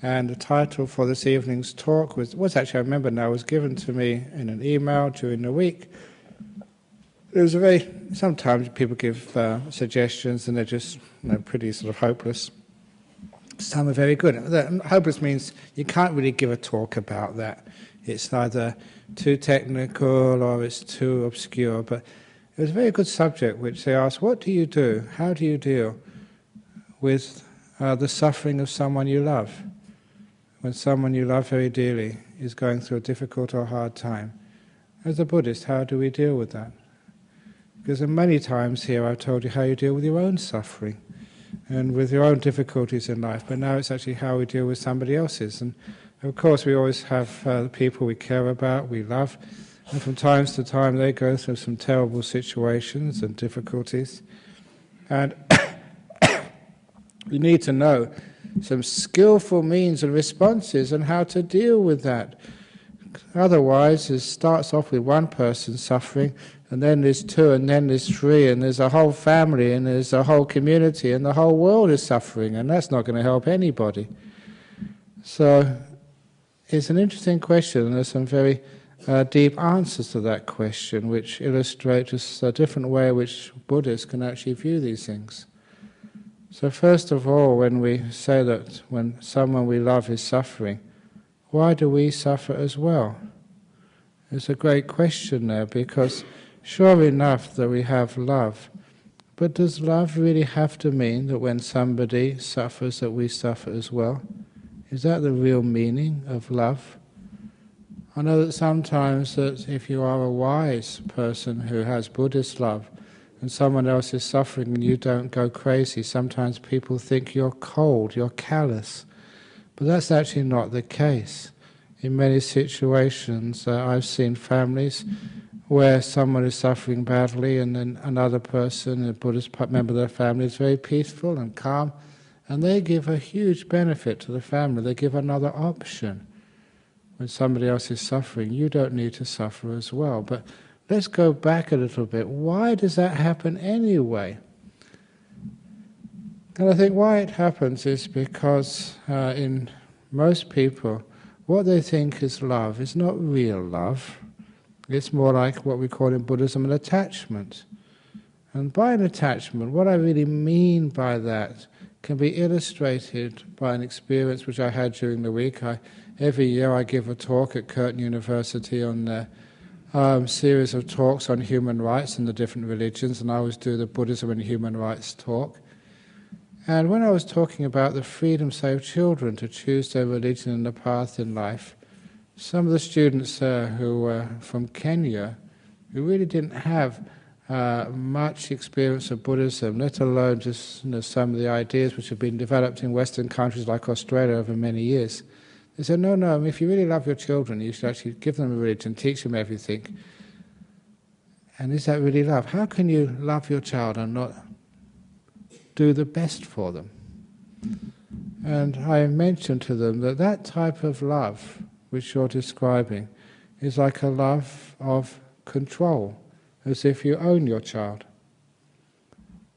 And the title for this evening's talk was actually, I remember now, was given to me in an email during the week. It was sometimes people give suggestions and they're just pretty sort of hopeless. Some are very good. Hopeless means you can't really give a talk about that. It's either too technical or it's too obscure. But it was a very good subject, which they asked, what do you do? How do you deal with the suffering of someone you love? When someone you love very dearly is going through a difficult or hard time. As a Buddhist, how do we deal with that? Because many times here I've told you how you deal with your own suffering and with your own difficulties in life, but now it's actually how we deal with somebody else's. And of course we always have the people we care about, we love, and from time to time they go through some terrible situations and difficulties. And we need to know some skillful means and responses and how to deal with that. Otherwise, it starts off with one person suffering, and then there's two, and then there's three, and there's a whole family, and there's a whole community, and the whole world is suffering, and that's not going to help anybody. So it's an interesting question, and there's some very deep answers to that question, which illustrate just a different way in which Buddhists can actually view these things. So first of all, when we say that when someone we love is suffering, why do we suffer as well? It's a great question there, because sure enough that we have love, but does love really have to mean that when somebody suffers that we suffer as well? Is that the real meaning of love? I know that sometimes that if you are a wise person who has Buddhist love and someone else is suffering and you don't go crazy, sometimes people think you're cold, you're callous. But that's actually not the case. In many situations I've seen families where someone is suffering badly and then another person, a Buddhist member of their family, is very peaceful and calm, and they give a huge benefit to the family. They give another option. When somebody else is suffering, you don't need to suffer as well. But let's go back a little bit. Why does that happen anyway? And I think why it happens is because in most people, what they think is love is not real love. It's more like what we call in Buddhism an attachment. And by an attachment, what I really mean by that can be illustrated by an experience which I had during the week. Every year I give a talk at Curtin University on a series of talks on human rights and the different religions, and I always do the Buddhism and human rights talk. And when I was talking about the freedom, say, of children to choose their religion and the path in life, some of the students who were from Kenya, who really didn't have much experience of Buddhism, let alone just some of the ideas which have been developed in Western countries like Australia over many years, they said, no, if you really love your children, you should actually give them a religion, teach them everything. And is that really love? How can you love your child and not do the best for them? And I mentioned to them that that type of love which you're describing is like a love of control, as if you own your child.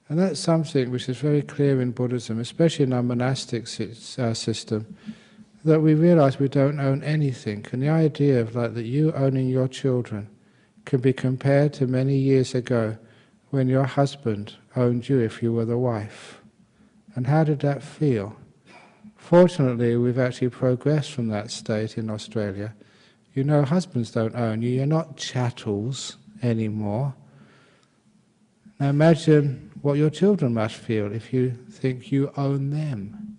And that's something which is very clear in Buddhism, especially in our monastic system, that we realize we don't own anything. And the idea of that you owning your children can be compared to many years ago when your husband owned you if you were the wife. And how did that feel? Fortunately, we've actually progressed from that state in Australia. You know, husbands don't own you. You're not chattels anymore. Now imagine what your children must feel if you think you own them.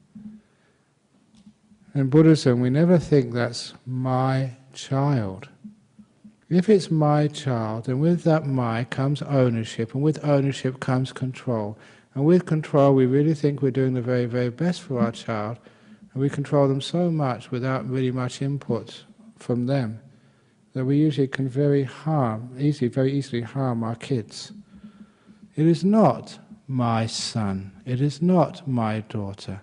In Buddhism, we never think that's my child. If it's my child, then with that my comes ownership, and with ownership comes control. And with control, we really think we're doing the very, very best for our child, and we control them so much without really much input from them that we usually can very easily harm our kids. It is not my son. It is not my daughter.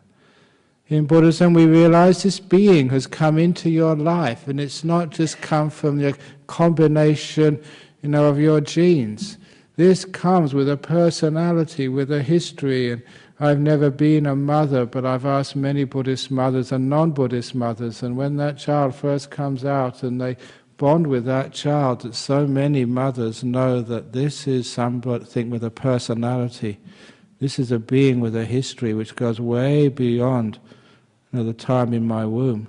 In Buddhism, we realize this being has come into your life, and it's not just come from the combination, of your genes. This comes with a personality, with a history, and I've never been a mother, but I've asked many Buddhist mothers and non-Buddhist mothers, and when that child first comes out and they bond with that child, that so many mothers know that this is something with a personality. This is a being with a history which goes way beyond the time in my womb.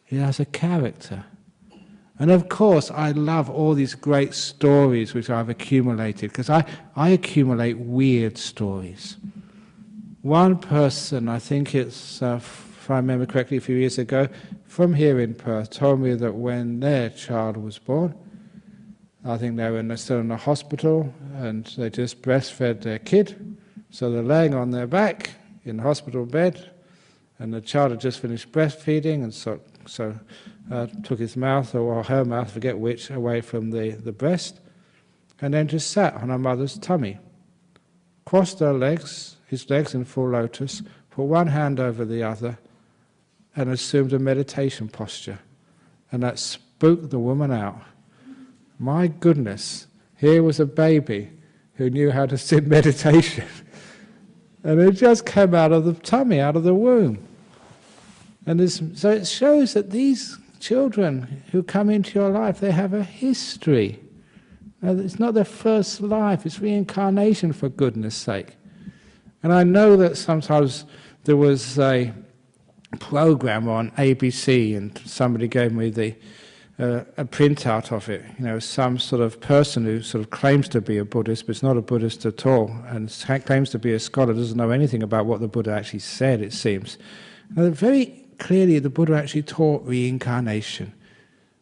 He has a character. And of course, I love all these great stories which I've accumulated, because I accumulate weird stories. One person, I think it's, if I remember correctly, a few years ago, from here in Perth, told me that when their child was born, I think they were still in the hospital, and they just breastfed their kid. So they're laying on their back in the hospital bed, and the child had just finished breastfeeding, and so took his mouth, or her mouth, forget which, away from the breast, and then just sat on her mother's tummy, crossed her legs, his legs in full lotus, put one hand over the other, and assumed a meditation posture. And that spooked the woman out. My goodness, here was a baby who knew how to sit meditation. And it just came out of the tummy, out of the womb. And so it shows that these children who come into your life, they have a history. Now, it's not their first life, it's reincarnation, for goodness sake. And I know that sometimes there was a program on ABC, and somebody gave me a printout of it. Some sort of person who sort of claims to be a Buddhist, but is not a Buddhist at all, and claims to be a scholar, doesn't know anything about what the Buddha actually said, it seems. Now, very clearly, the Buddha actually taught reincarnation.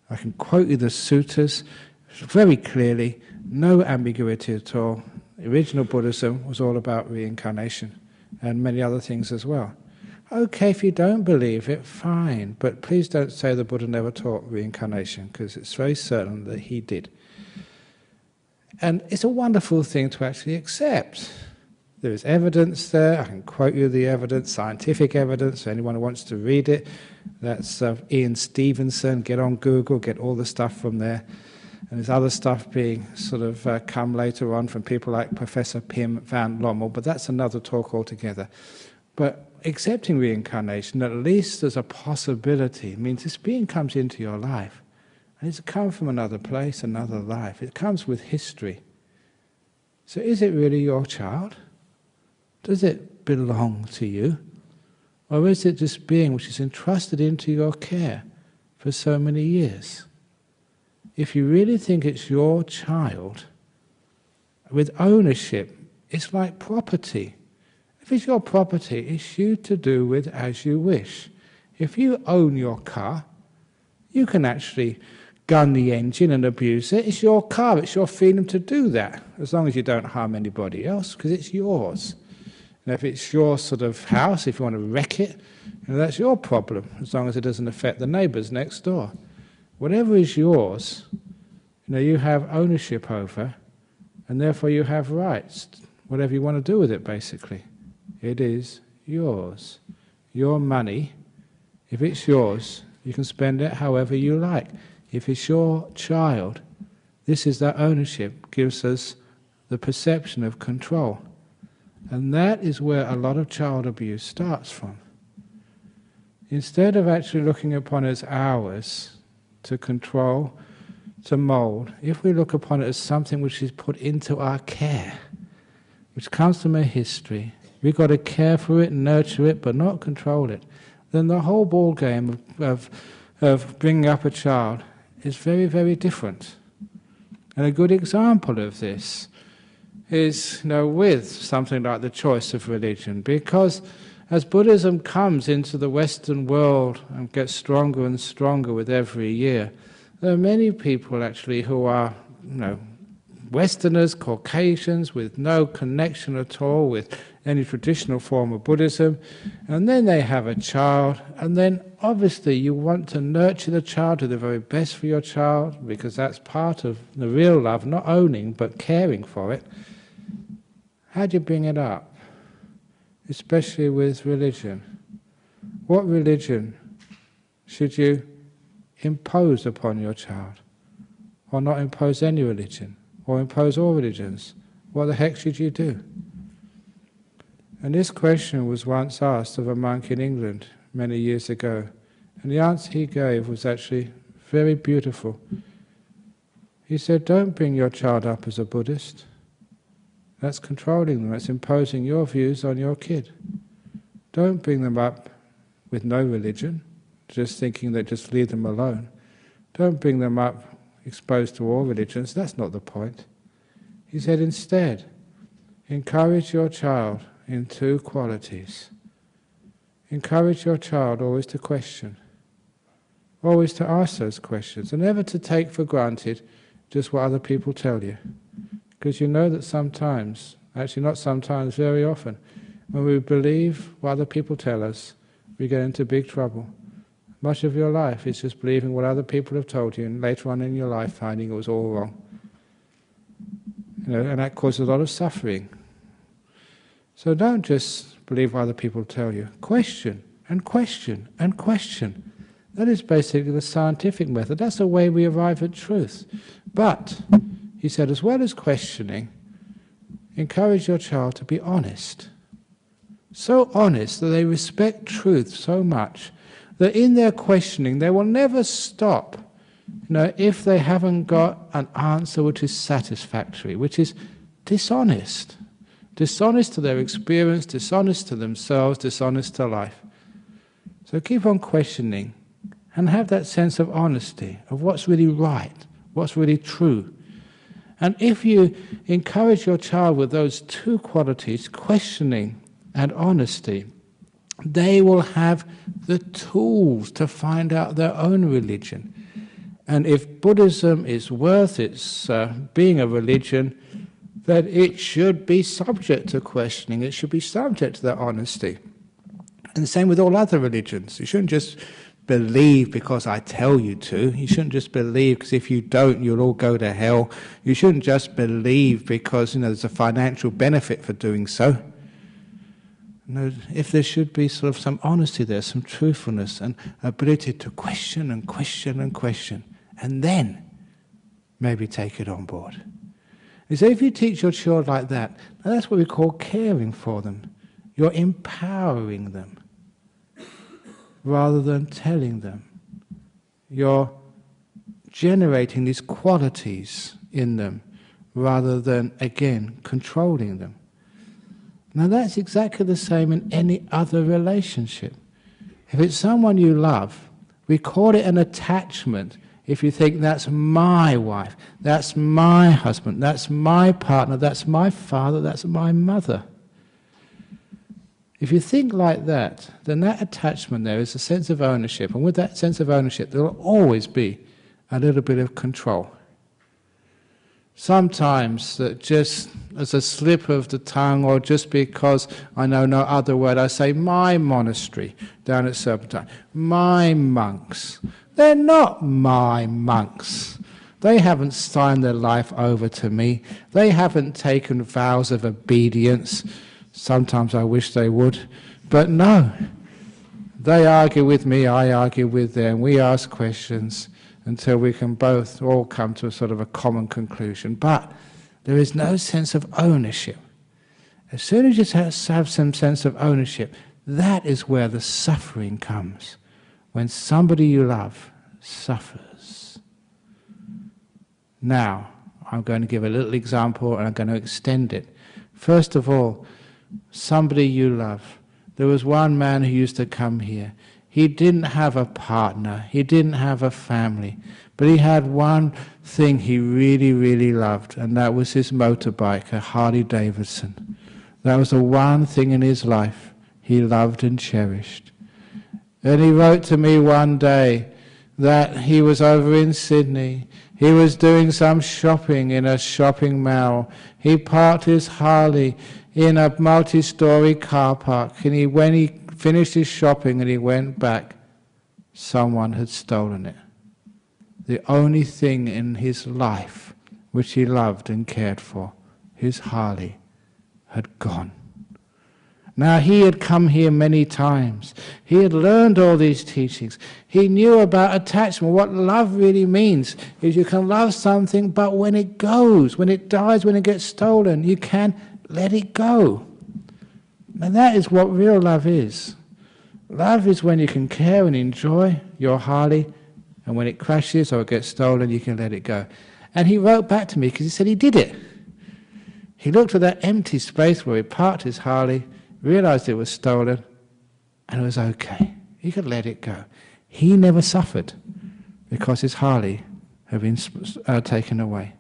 I can quote you the suttas very clearly, no ambiguity at all. The original Buddhism was all about reincarnation, and many other things as well. Okay, if you don't believe it, fine, but please don't say the Buddha never taught reincarnation, because it's very certain that he did. And it's a wonderful thing to actually accept. There is evidence there. I can quote you the evidence, scientific evidence, for anyone who wants to read it. That's Ian Stevenson. Get on Google, get all the stuff from there. And there's other stuff being sort of come later on from people like Professor Pim van Lommel, but that's another talk altogether. But accepting reincarnation, at least as a possibility, means this being comes into your life. And it's come from another place, another life. It comes with history. So is it really your child? Does it belong to you? Or is it this being which is entrusted into your care for so many years? If you really think it's your child, with ownership, it's like property. If it's your property, it's you to do with as you wish. If you own your car, you can actually gun the engine and abuse it. It's your car, it's your freedom to do that, as long as you don't harm anybody else, because it's yours. And if it's your sort of house, if you want to wreck it, that's your problem, as long as it doesn't affect the neighbours next door. Whatever is yours, you have ownership over, and therefore you have rights. Whatever you want to do with it, basically. It is yours. Your money, if it's yours, you can spend it however you like. If it's your child, this is that ownership, gives us the perception of control. And that is where a lot of child abuse starts from. Instead of actually looking upon it as ours to control, to mould, if we look upon it as something which is put into our care, which comes from a history, we've got to care for it, nurture it, but not control it, then the whole ball game of bringing up a child is very, very different. And a good example of this is, with something like the choice of religion, because as Buddhism comes into the Western world and gets stronger and stronger with every year, there are many people actually who are, Westerners, Caucasians, with no connection at all with any traditional form of Buddhism, and then they have a child, and then obviously you want to nurture the child, do the very best for your child, because that's part of the real love, not owning, but caring for it. How do you bring it up? Especially with religion. What religion should you impose upon your child? Or not impose any religion? Or impose all religions? What the heck should you do? And this question was once asked of a monk in England many years ago. And the answer he gave was actually very beautiful. He said, don't bring your child up as a Buddhist. That's controlling them, that's imposing your views on your kid. Don't bring them up with no religion, just thinking that just leave them alone. Don't bring them up exposed to all religions, that's not the point. He said instead, encourage your child in two qualities. Encourage your child always to question, always to ask those questions, and never to take for granted just what other people tell you. Because you know that sometimes, actually not sometimes, very often, when we believe what other people tell us, we get into big trouble. Much of your life is just believing what other people have told you, and later on in your life finding it was all wrong. And that causes a lot of suffering. So don't just believe what other people tell you. Question and question and question. That is basically the scientific method. That's the way we arrive at truth. But, he said, as well as questioning, encourage your child to be honest. So honest that they respect truth so much that in their questioning they will never stop, if they haven't got an answer which is satisfactory, which is dishonest. Dishonest to their experience, dishonest to themselves, dishonest to life. So keep on questioning and have that sense of honesty, of what's really right, what's really true. And if you encourage your child with those two qualities, questioning and honesty, they will have the tools to find out their own religion. And if Buddhism is worth its being a religion, then it should be subject to questioning, it should be subject to that honesty. And the same with all other religions. You shouldn't just believe because I tell you to. You shouldn't just believe because if you don't, you'll all go to hell. You shouldn't just believe because there's a financial benefit for doing so. If there should be sort of some honesty there, some truthfulness and ability to question and question and question, and then maybe take it on board. And so if you teach your children like that, that's what we call caring for them. You're empowering them rather than telling them. You're generating these qualities in them rather than, again, controlling them. Now that's exactly the same in any other relationship. If it's someone you love, we call it an attachment if you think that's my wife, that's my husband, that's my partner, that's my father, that's my mother. If you think like that, then that attachment there is a sense of ownership, and with that sense of ownership there will always be a little bit of control. Sometimes that just as a slip of the tongue, or just because I know no other word, I say my monastery down at Serpentine, my monks. They're not my monks. They haven't signed their life over to me. They haven't taken vows of obedience. Sometimes I wish they would, but no. They argue with me, I argue with them. We ask questions until we can both all come to a sort of a common conclusion. But there is no sense of ownership. As soon as you have some sense of ownership, that is where the suffering comes. When somebody you love suffers. Now, I'm going to give a little example and I'm going to extend it. First of all, somebody you love. There was one man who used to come here. He didn't have a partner, he didn't have a family, but he had one thing he really, really loved, and that was his motorbike, a Harley Davidson. That was the one thing in his life he loved and cherished. And he wrote to me one day that he was over in Sydney. He was doing some shopping in a shopping mall. He parked his Harley in a multi-story car park, and when he finished his shopping and he went back, someone had stolen it. The only thing in his life which he loved and cared for, his Harley, had gone. Now he had come here many times. He had learned all these teachings. He knew about attachment. What love really means is you can love something, but when it goes, when it dies, when it gets stolen, you can let it go. And that is what real love is. Love is when you can care and enjoy your Harley, and when it crashes or it gets stolen, you can let it go. And he wrote back to me because he said he did it. He looked at that empty space where he parked his Harley, realized it was stolen, and it was okay. He could let it go. He never suffered because his Harley had been taken away.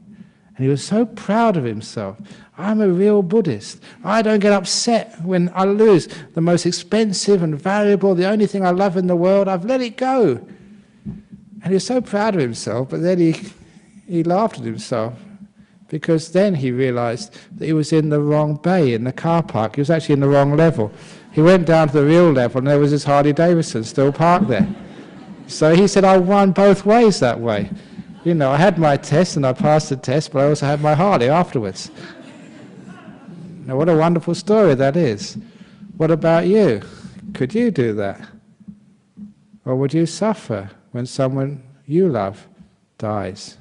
And he was so proud of himself. I'm a real Buddhist. I don't get upset when I lose the most expensive and valuable, the only thing I love in the world. I've let it go. And he was so proud of himself, but then he laughed at himself, because then he realized that he was in the wrong bay in the car park. He was actually in the wrong level. He went down to the real level, and there was his Harley Davidson still parked there. So he said, I won both ways that way. You know, I had my test and I passed the test, but I also had my Harley afterwards. Now, what a wonderful story that is. What about you? Could you do that? Or would you suffer when someone you love dies?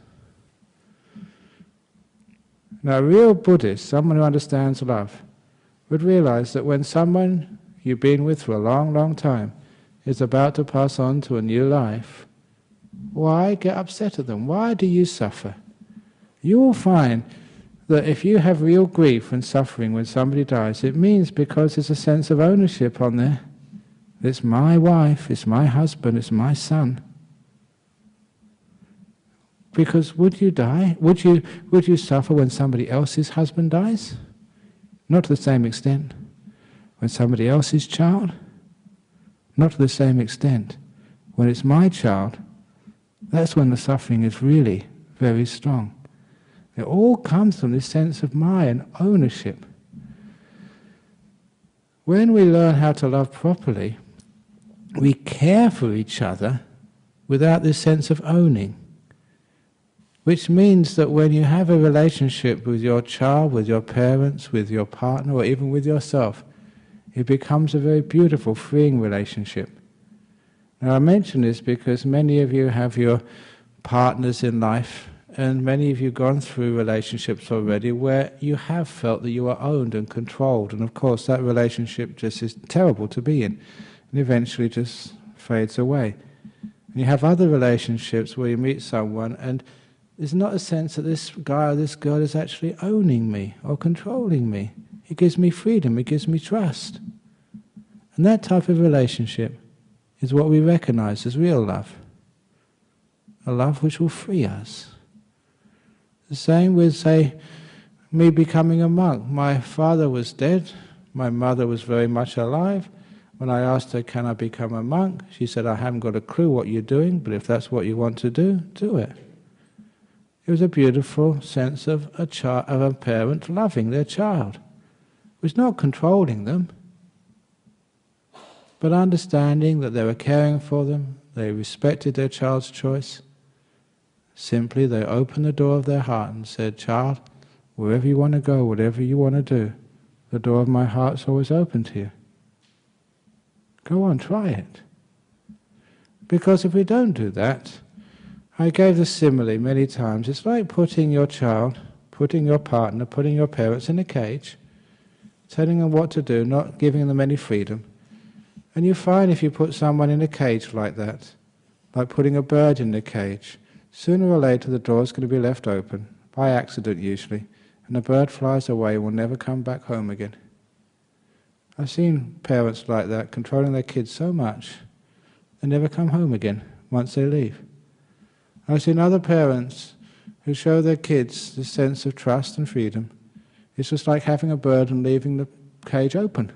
Now, a real Buddhist, someone who understands love, would realize that when someone you've been with for a long, long time is about to pass on to a new life, why get upset at them? Why do you suffer? You will find that if you have real grief and suffering when somebody dies, it means because there's a sense of ownership on there. It's my wife, it's my husband, it's my son. Because would you die? Would you suffer when somebody else's husband dies? Not to the same extent. When somebody else's child? Not to the same extent. When it's my child, that's when the suffering is really very strong. It all comes from this sense of my and ownership. When we learn how to love properly, we care for each other without this sense of owning. Which means that when you have a relationship with your child, with your parents, with your partner, or even with yourself, it becomes a very beautiful, freeing relationship. Now I mention this because many of you have your partners in life, and many of you have gone through relationships already where you have felt that you are owned and controlled, and of course that relationship just is terrible to be in, and eventually just fades away. And you have other relationships where you meet someone and there's not a sense that this guy or this girl is actually owning me or controlling me. It gives me freedom, it gives me trust. And that type of relationship is what we recognize as real love. A love which will free us. The same with, say, me becoming a monk. My father was dead, my mother was very much alive. When I asked her, can I become a monk? She said, I haven't got a clue what you're doing, but if that's what you want to do it. It was a beautiful sense of a parent loving their child. It was not controlling them, but understanding that they were caring for them, they respected their child's choice. Simply they opened the door of their heart and said, child, wherever you want to go, whatever you want to do, the door of my heart's always open to you. Go on, try it. Because if we don't do that, I gave the simile many times, it's like putting your child, putting your partner, putting your parents in a cage, telling them what to do, not giving them any freedom. And you find if you put someone in a cage like that, like putting a bird in a cage, sooner or later the door's going to be left open, by accident usually, and the bird flies away and will never come back home again. I've seen parents like that controlling their kids so much, they never come home again once they leave. I've seen other parents who show their kids this sense of trust and freedom. It's just like having a bird and leaving the cage open.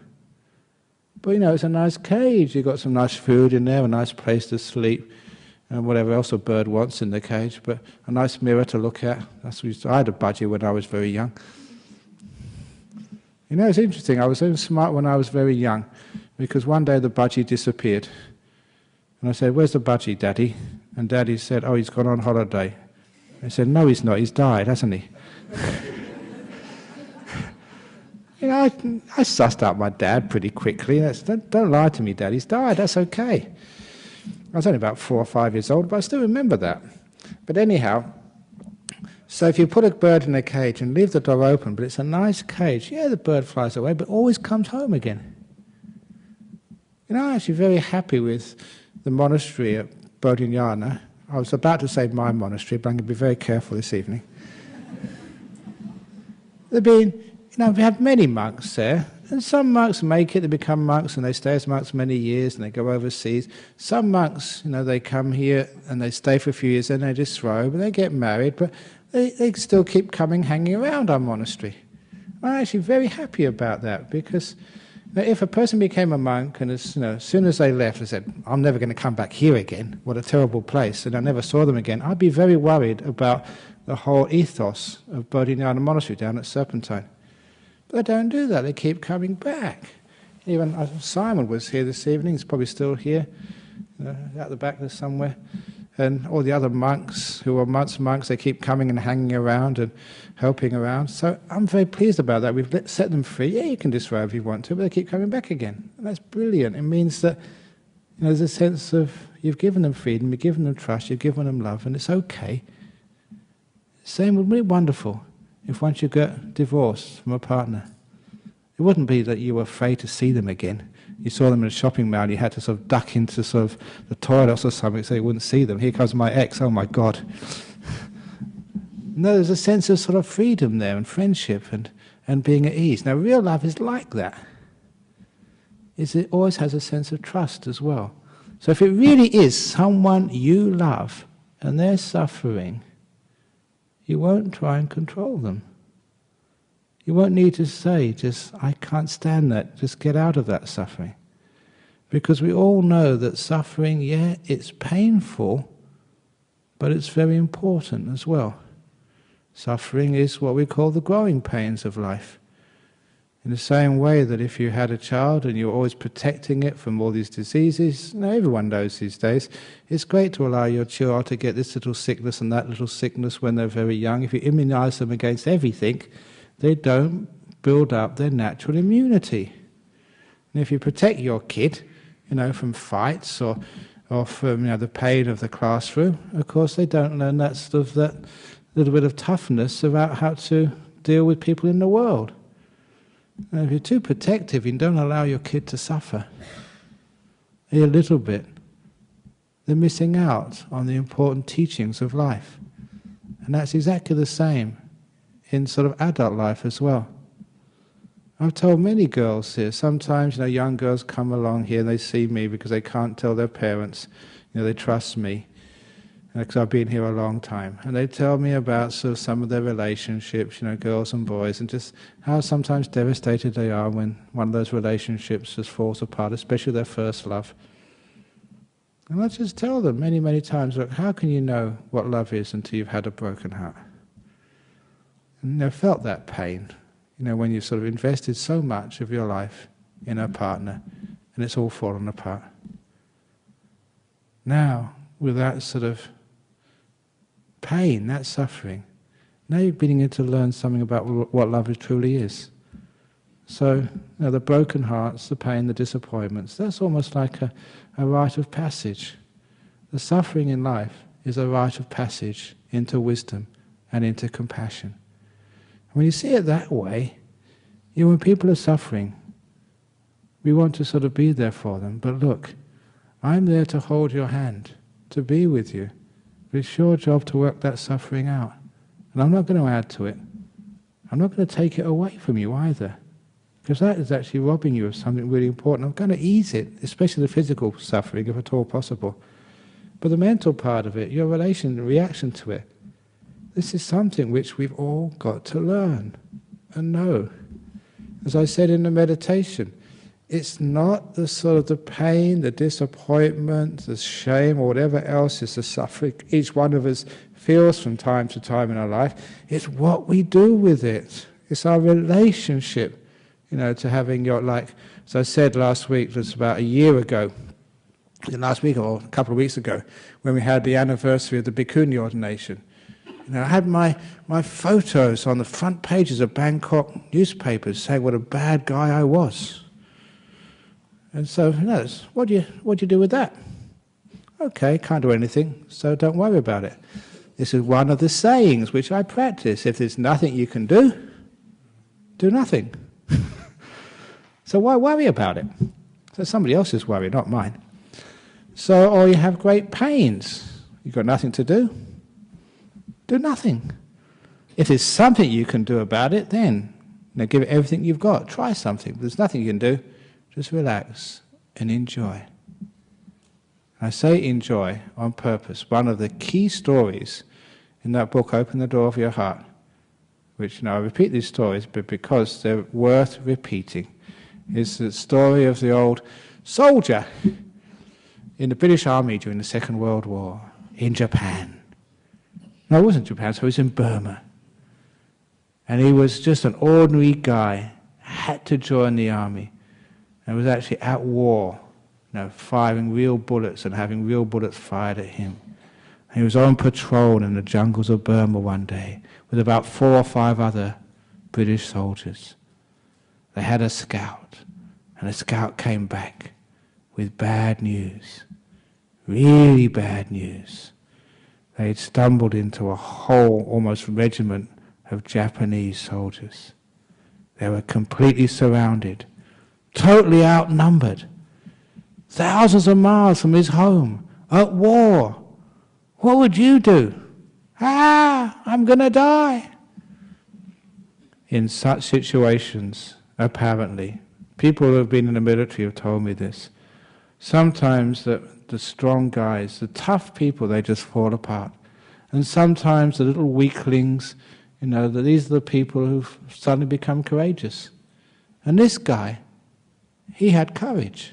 But you know, it's a nice cage. You've got some nice food in there, a nice place to sleep, and whatever else a bird wants in the cage, but a nice mirror to look at. I had a budgie when I was very young. You know, it's interesting. I was so smart when I was very young, because one day the budgie disappeared. And I said, where's the budgie, Daddy? And Daddy said, oh, he's gone on holiday. I said, no, he's not. He's died, hasn't he? You know, I sussed out my dad pretty quickly. Don't lie to me, Dad. He's died. That's okay. I was only about 4 or 5 years old, but I still remember that. But anyhow, so if you put a bird in a cage and leave the door open, but it's a nice cage, yeah, the bird flies away, but always comes home again. I'm actually very happy with the monastery at Bodhinyana. I was about to say my monastery, but I'm going to be very careful this evening. We've had many monks there, and some monks make it, they become monks and they stay as monks many years and they go overseas. Some monks, they come here and they stay for a few years and they disrobe and they get married, but they still keep coming, hanging around our monastery. I'm actually very happy about that, because if a person became a monk and as soon as they left they said, I'm never going to come back here again, what a terrible place, and I never saw them again, I'd be very worried about the whole ethos of Bodhinyana Monastery down at Serpentine. But they don't do that, they keep coming back. Even Simon was here this evening, he's probably still here, out the back there somewhere. And all the other monks who are monks, they keep coming and hanging around and helping around. So I'm very pleased about that. We've set them free. Yeah, you can disrobe if you want to, but they keep coming back again. And that's brilliant. It means that there's a sense of you've given them freedom, you've given them trust, you've given them love, and it's okay. Same would be wonderful if once you get divorced from a partner. It wouldn't be that you were afraid to see them again. You saw them in a shopping mall, you had to sort of duck into sort of the toilets or something so you wouldn't see them. Here comes my ex, oh my God. No, there's a sense of sort of freedom there and friendship and being at ease. Now, real love is like that. It always has a sense of trust as well. So if it really is someone you love and they're suffering, you won't try and control them. You won't need to say, I can't stand that, just get out of that suffering. Because we all know that suffering, it's painful, but it's very important as well. Suffering is what we call the growing pains of life. In the same way that if you had a child and you're always protecting it from all these diseases, everyone knows these days, it's great to allow your child to get this little sickness and that little sickness when they're very young. If you immunize them against everything, they don't build up their natural immunity. And if you protect your kid, from fights or from the pain of the classroom, of course they don't learn that little bit of toughness about how to deal with people in the world. And if you're too protective and don't allow your kid to suffer a little bit, they're missing out on the important teachings of life. And that's exactly the same in sort of adult life as well. I've told many girls here, sometimes young girls come along here and they see me because they can't tell their parents, they trust me, because I've been here a long time, and they tell me about sort of some of their relationships, girls and boys, and just how sometimes devastated they are when one of those relationships just falls apart, especially their first love. And I just tell them many, many times, look, how can you know what love is until you've had a broken heart? And they've felt that pain, when you've sort of invested so much of your life in a partner and it's all fallen apart. Now, with that sort of pain, that suffering, now you're beginning to learn something about what love truly is. So, the broken hearts, the pain, the disappointments, that's almost like a rite of passage. The suffering in life is a rite of passage into wisdom and into compassion. When you see it that way, when people are suffering, we want to sort of be there for them. But look, I'm there to hold your hand, to be with you. But it's your job to work that suffering out. And I'm not going to add to it. I'm not going to take it away from you either. Because that is actually robbing you of something really important. I'm going to ease it, especially the physical suffering, if at all possible. But the mental part of it, your reaction to it, this is something which we've all got to learn and know. As I said in the meditation, it's not the sort of the pain, the disappointment, the shame, or whatever else is the suffering each one of us feels from time to time in our life. It's what we do with it. It's our relationship, to having as I said last week, it was about a year ago, last week or a couple of weeks ago, when we had the anniversary of the Bhikkhuni ordination. I had my photos on the front pages of Bangkok newspapers saying what a bad guy I was. And so, what do you do with that? Okay, can't do anything, so don't worry about it. This is one of the sayings which I practice. If there's nothing you can do nothing. So why worry about it? So somebody else's worry, not mine. So, or you have great pains. You've got nothing to do. Do nothing. If there's something you can do about it, then give it everything you've got. Try something. If there's nothing you can do, just relax and enjoy. I say enjoy on purpose. One of the key stories in that book, Open the Door of Your Heart, which, I repeat these stories, but because they're worth repeating, is the story of the old soldier in the British Army during the Second World War in Japan. No, it wasn't Japan, so it was in Burma. And he was just an ordinary guy, had to join the army, and was actually at war, firing real bullets and having real bullets fired at him. And he was on patrol in the jungles of Burma one day with about 4 or 5 other British soldiers. They had a scout, and the scout came back with bad news, really bad news. They had stumbled into a whole, almost regiment of Japanese soldiers. They were completely surrounded, totally outnumbered, thousands of miles from his home, at war. What would you do? I'm going to die. In such situations, apparently, people who have been in the military have told me this. Sometimes the strong guys, the tough people, they just fall apart. And sometimes the little weaklings, that these are the people who've suddenly become courageous. And this guy, he had courage.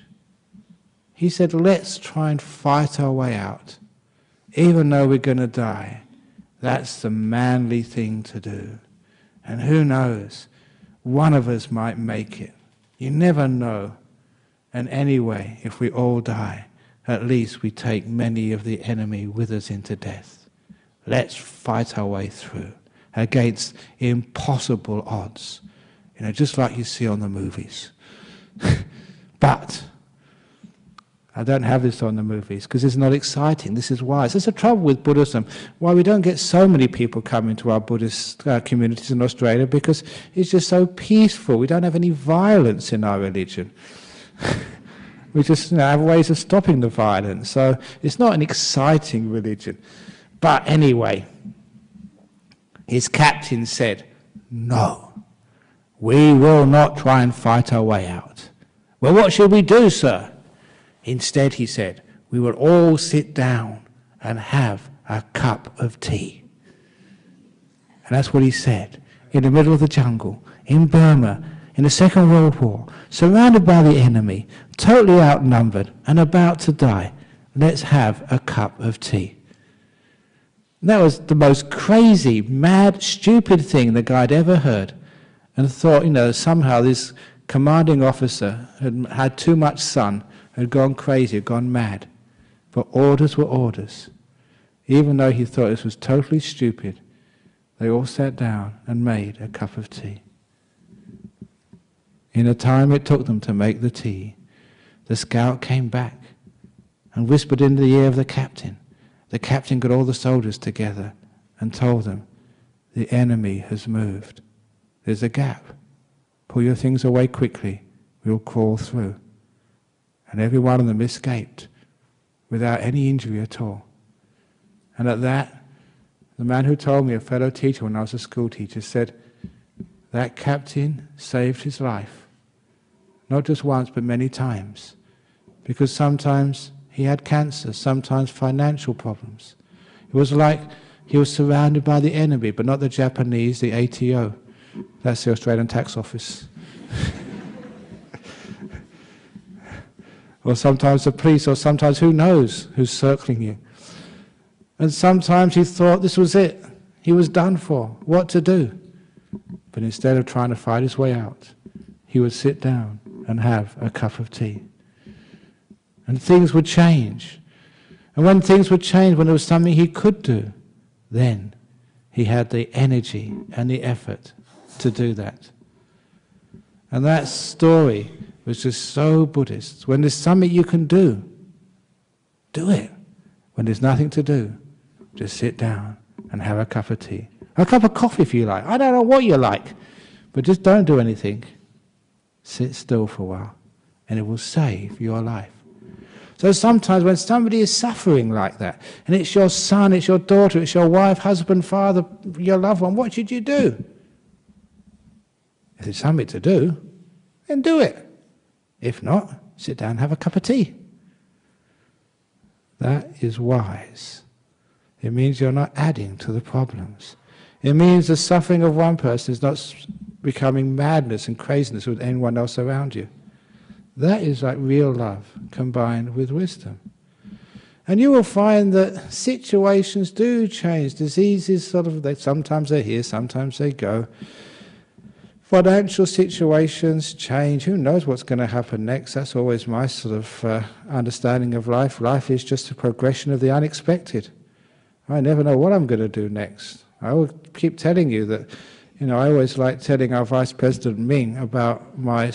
He said, let's try and fight our way out. Even though we're going to die, that's the manly thing to do. And who knows, one of us might make it. You never know. And anyway, if we all die, at least we take many of the enemy with us into death. Let's fight our way through against impossible odds, just like you see on the movies. But I don't have this on the movies because it's not exciting. This is why. There's a trouble with Buddhism. Why we don't get so many people coming to our Buddhist communities in Australia, because it's just so peaceful. We don't have any violence in our religion. We just have ways of stopping the violence. So it's not an exciting religion. But anyway, his captain said, no, we will not try and fight our way out. Well, what should we do, sir? Instead, he said, we will all sit down and have a cup of tea. And that's what he said, in the middle of the jungle, in Burma, in the Second World War, surrounded by the enemy, totally outnumbered and about to die. Let's have a cup of tea. And that was the most crazy, mad, stupid thing the guy had ever heard. And thought, somehow this commanding officer had had too much sun, had gone crazy, had gone mad. But orders were orders. Even though he thought this was totally stupid, they all sat down and made a cup of tea. In the time it took them to make the tea, the scout came back and whispered into the ear of the captain. The captain got all the soldiers together and told them, the enemy has moved. There's a gap. Pull your things away quickly. We'll crawl through. And every one of them escaped without any injury at all. And at that, the man who told me, a fellow teacher when I was a school teacher, said, that captain saved his life. Not just once, but many times. Because sometimes he had cancer, sometimes financial problems. It was like he was surrounded by the enemy, but not the Japanese, the ATO. That's the Australian Tax Office. Or sometimes the police, or sometimes who knows who's circling you. And sometimes he thought this was it. He was done for. What to do? But instead of trying to fight his way out, he would sit down and have a cup of tea. And things would change. And when things would change, when there was something he could do, then he had the energy and the effort to do that. And that story was just so Buddhist. When there's something you can do, do it. When there's nothing to do, just sit down and have a cup of tea. A cup of coffee if you like. I don't know what you like. But just don't do anything. Sit still for a while and it will save your life. So sometimes when somebody is suffering like that, and it's your son, it's your daughter, it's your wife, husband, father, your loved one, what should you do? If there's something to do, then do it. If not, sit down and have a cup of tea. That is wise. It means you're not adding to the problems. It means the suffering of one person is not becoming madness and craziness with anyone else around you. That is like real love combined with wisdom. And you will find that situations do change. Diseases sometimes they're here, sometimes they go. Financial situations change. Who knows what's going to happen next? That's always my understanding of life. Life is just a progression of the unexpected. I never know what I'm going to do next. I will keep telling you that, I always like telling our Vice President Ming about my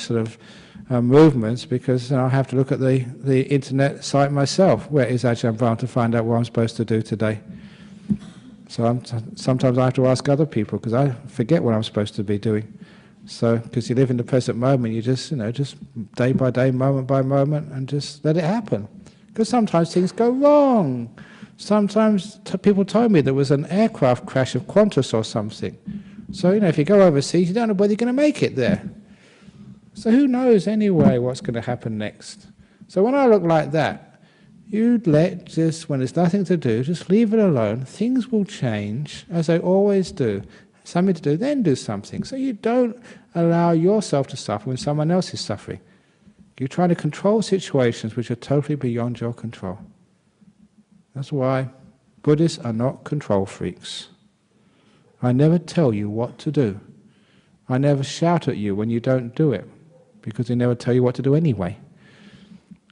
movements, because I have to look at the internet site myself. Where is Ajahn Brahm, to find out what I'm supposed to do today? So sometimes I have to ask other people, because I forget what I'm supposed to be doing. So, because you live in the present moment, you just day by day, moment by moment, and just let it happen. Because sometimes things go wrong. Sometimes people told me there was an aircraft crash of Qantas or something. So, if you go overseas, you don't know whether you're going to make it there. So who knows anyway what's going to happen next? So when I look like that, you'd when there's nothing to do, just leave it alone. Things will change, as they always do. Something to do, then do something. So you don't allow yourself to suffer when someone else is suffering. You try to control situations which are totally beyond your control. That's why Buddhists are not control freaks. I never tell you what to do. I never shout at you when you don't do it, because they never tell you what to do anyway.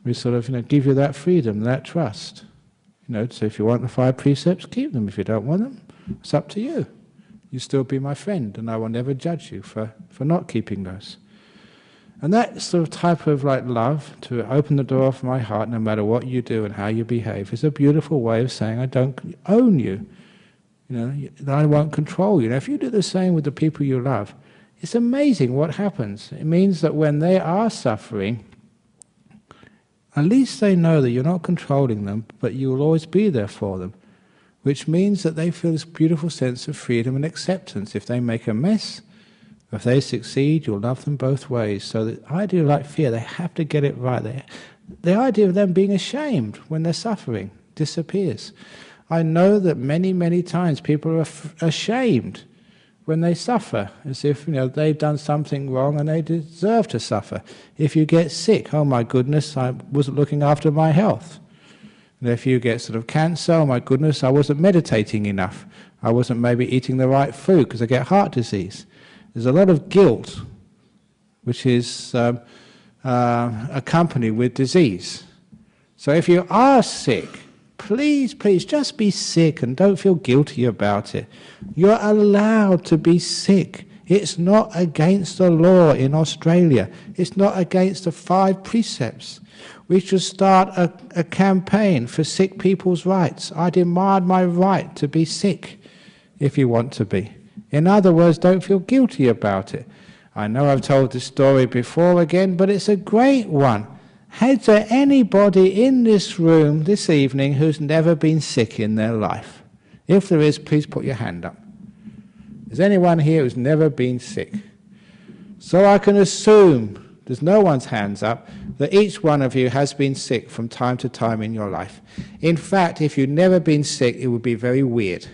We give you that freedom, that trust. So if you want the 5 precepts, keep them. If you don't want them, it's up to you. You still be my friend, and I will never judge you for not keeping those. And that type of love, to open the door of my heart no matter what you do and how you behave, is a beautiful way of saying I don't own you. That I won't control you. If you do the same with the people you love, it's amazing what happens. It means that when they are suffering, at least they know that you're not controlling them, but you will always be there for them. Which means that they feel this beautiful sense of freedom and acceptance. If they make a mess, if they succeed, you'll love them both ways. So the idea like fear, they have to get it right. The idea of them being ashamed when they're suffering disappears. I know that many, many times people are ashamed when they suffer, as if they've done something wrong and they deserve to suffer. If you get sick, oh my goodness, I wasn't looking after my health. And if you get cancer, oh my goodness, I wasn't meditating enough. I wasn't maybe eating the right food because I get heart disease. There's a lot of guilt which is accompanied with disease. So if you are sick, please just be sick and don't feel guilty about it. You're allowed to be sick. It's not against the law in Australia. It's not against the 5 precepts. We should start a campaign for sick people's rights. I demand my right to be sick, if you want to be. In other words, don't feel guilty about it. I know I've told this story before again, but it's a great one. Is there anybody in this room this evening who's never been sick in their life? If there is, please put your hand up. Is anyone here who's never been sick? So I can assume, there's no one's hands up, that each one of you has been sick from time to time in your life. In fact, if you'd never been sick, it would be very weird.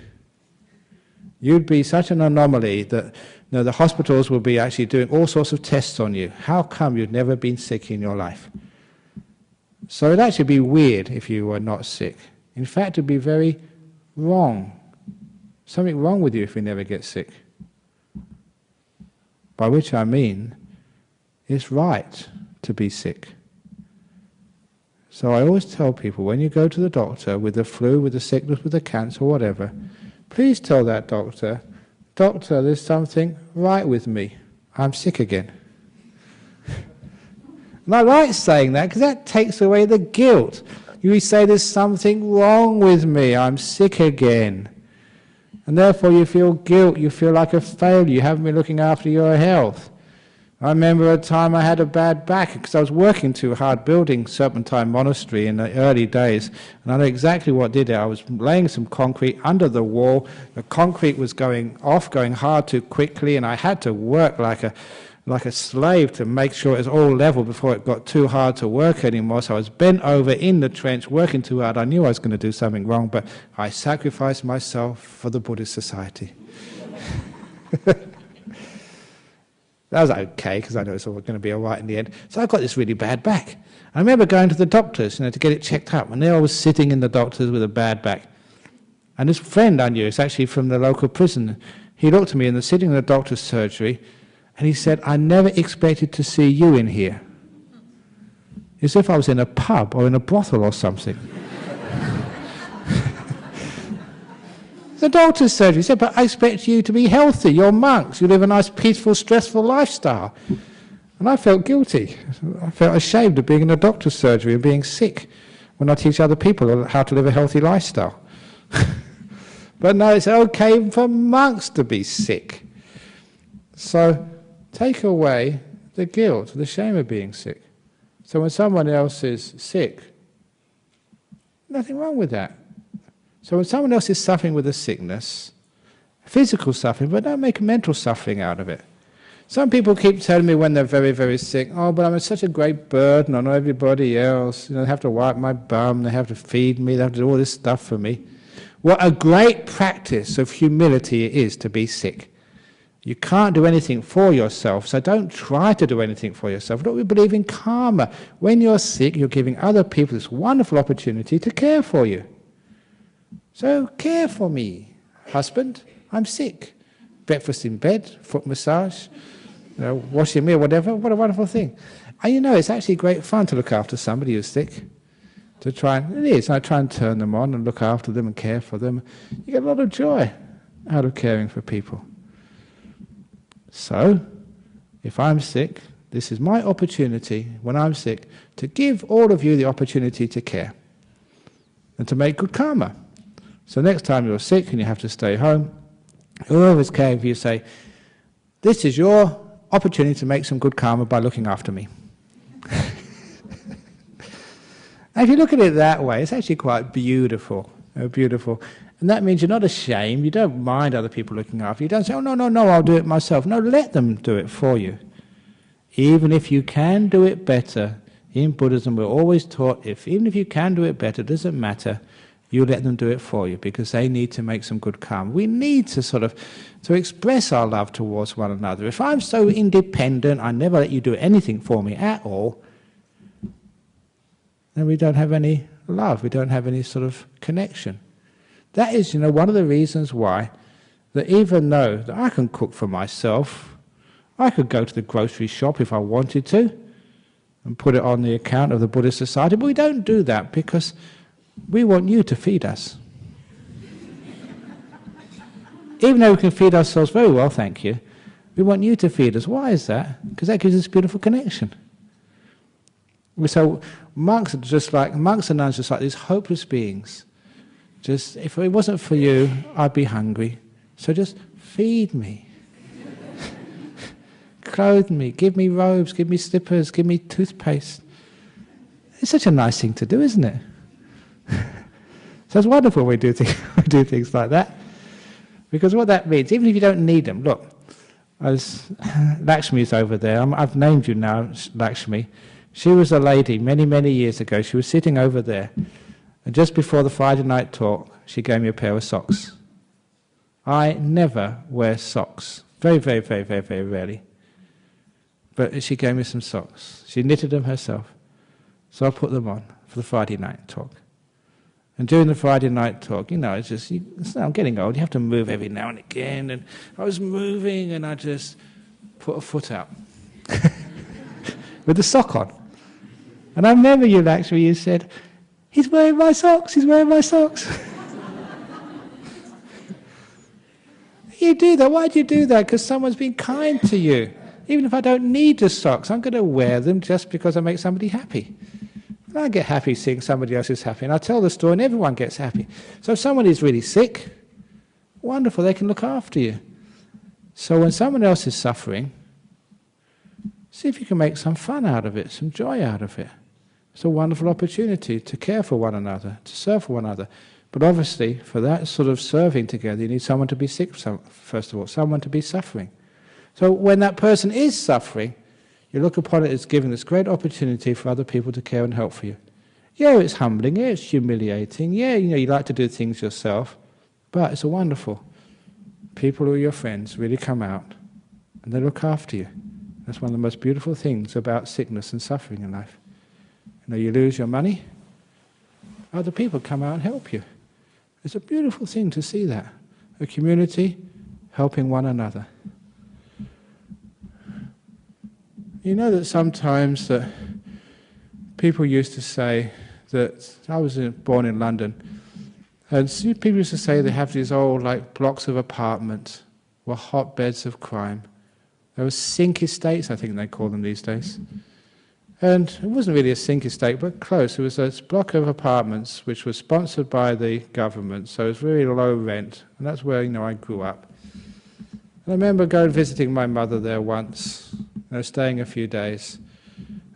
You'd be such an anomaly that the hospitals will be actually doing all sorts of tests on you. How come you've never been sick in your life? So it'd actually be weird if you were not sick. In fact, it'd be very wrong. Something wrong with you if you never get sick. By which I mean, it's right to be sick. So I always tell people, when you go to the doctor with the flu, with the sickness, with the cancer, whatever, please tell that doctor, "Doctor, there's something right with me. I'm sick again." And I like saying that because that takes away the guilt. You say, "There's something wrong with me. I'm sick again." And therefore you feel guilt. You feel like a failure. You haven't been looking after your health. I remember a time I had a bad back because I was working too hard building Serpentine Monastery in the early days, and I know exactly what did it. I was laying some concrete under the wall. The concrete was going off, going hard too quickly, and I had to work like a slave to make sure it was all level before it got too hard to work anymore. So I was bent over in the trench, working too hard. I knew I was going to do something wrong, but I sacrificed myself for the Buddhist society. That was okay, because I know it's all going to be all right in the end. So I got this really bad back. I remember going to the doctors, to get it checked up, and there I was sitting in the doctors with a bad back. And this friend I knew, it's actually from the local prison, he looked at me and sitting in the doctor's surgery, and he said, "I never expected to see you in here." As if I was in a pub or in a brothel or something. The doctor's surgery. He said, "But I expect you to be healthy. You're monks. You live a nice, peaceful, stressful lifestyle." And I felt guilty. I felt ashamed of being in a doctor's surgery and being sick when I teach other people how to live a healthy lifestyle. But no, it's okay for monks to be sick. So take away the guilt, the shame of being sick. So when someone else is sick, nothing wrong with that. So when someone else is suffering with a sickness, physical suffering, but don't make mental suffering out of it. Some people keep telling me when they're very, very sick, "Oh, but I'm such a great burden on everybody else. They have to wipe my bum, they have to feed me, they have to do all this stuff for me." What a great practice of humility it is to be sick. You can't do anything for yourself, so don't try to do anything for yourself. Look, we believe in karma. When you're sick, you're giving other people this wonderful opportunity to care for you. So care for me, husband. I'm sick. Breakfast in bed, foot massage, washing me or whatever. What a wonderful thing. And it's actually great fun to look after somebody who's sick. It is. I try and turn them on and look after them and care for them. You get a lot of joy out of caring for people. So, if I'm sick, this is my opportunity, when I'm sick, to give all of you the opportunity to care and to make good karma. So next time you're sick and you have to stay home, whoever's caring for you say, "This is your opportunity to make some good karma by looking after me." And if you look at it that way, it's actually quite beautiful. Beautiful. And that means you're not ashamed, you don't mind other people looking after you. You don't say, "Oh, no, I'll do it myself." No, let them do it for you. Even if you can do it better, in Buddhism we're always taught, even if you can do it better, it doesn't matter, you let them do it for you, because they need to make some good karma. We need to to express our love towards one another. If I'm so independent, I never let you do anything for me at all, then we don't have any love, we don't have any sort of connection. That is, one of the reasons why, that even though that I can cook for myself, I could go to the grocery shop if I wanted to, and put it on the account of the Buddhist Society, but we don't do that because we want you to feed us. Even though we can feed ourselves very well, thank you, we want you to feed us. Why is that? Because that gives us a beautiful connection. So monks and nuns are just like these hopeless beings. Just, if it wasn't for you, I'd be hungry. So just feed me. Clothe me, give me robes, give me slippers, give me toothpaste. It's such a nice thing to do, isn't it? So it's wonderful we do things like that. Because what that means, even if you don't need them, look, Lakshmi's over there. I've named you now, Lakshmi. She was a lady many, many years ago. She was sitting over there. And just before the Friday night talk, she gave me a pair of socks. I never wear socks. Very, very, very, very, very rarely. But she gave me some socks. She knitted them herself. So I put them on for the Friday night talk. And during the Friday night talk, it's just, I'm getting old, you have to move every now and again. And I was moving and I just put a foot out with the sock on. And I remember you said, "He's wearing my socks, he's wearing my socks." You do that. Why do you do that? Because someone's been kind to you. Even if I don't need the socks, I'm going to wear them just because I make somebody happy. And I get happy seeing somebody else is happy. And I tell the story and everyone gets happy. So if someone is really sick, wonderful, they can look after you. So when someone else is suffering, See if you can make some fun out of it, some joy out of it. It's a wonderful opportunity to care for one another, to serve for one another. But obviously, for that sort of serving together, you need someone to be sick, first of all, someone to be suffering. So when that person is suffering, you look upon it as giving this great opportunity for other people to care and help for you. Yeah, it's humbling, yeah, it's humiliating, yeah, you like to do things yourself, but it's a wonderful. People who are your friends really come out and they look after you. That's one of the most beautiful things about sickness and suffering in life. You lose your money, other people come out and help you. It's a beautiful thing to see that. A community helping one another. You know that sometimes that people used to say that, I was born in London, and people used to say they have these old blocks of apartments were hotbeds of crime. There were sink estates, I think they call them these days. And it wasn't really a sink estate, but close. It was a block of apartments which was sponsored by the government, so it was very low rent, and that's where I grew up. And I remember going visiting my mother there once, staying a few days.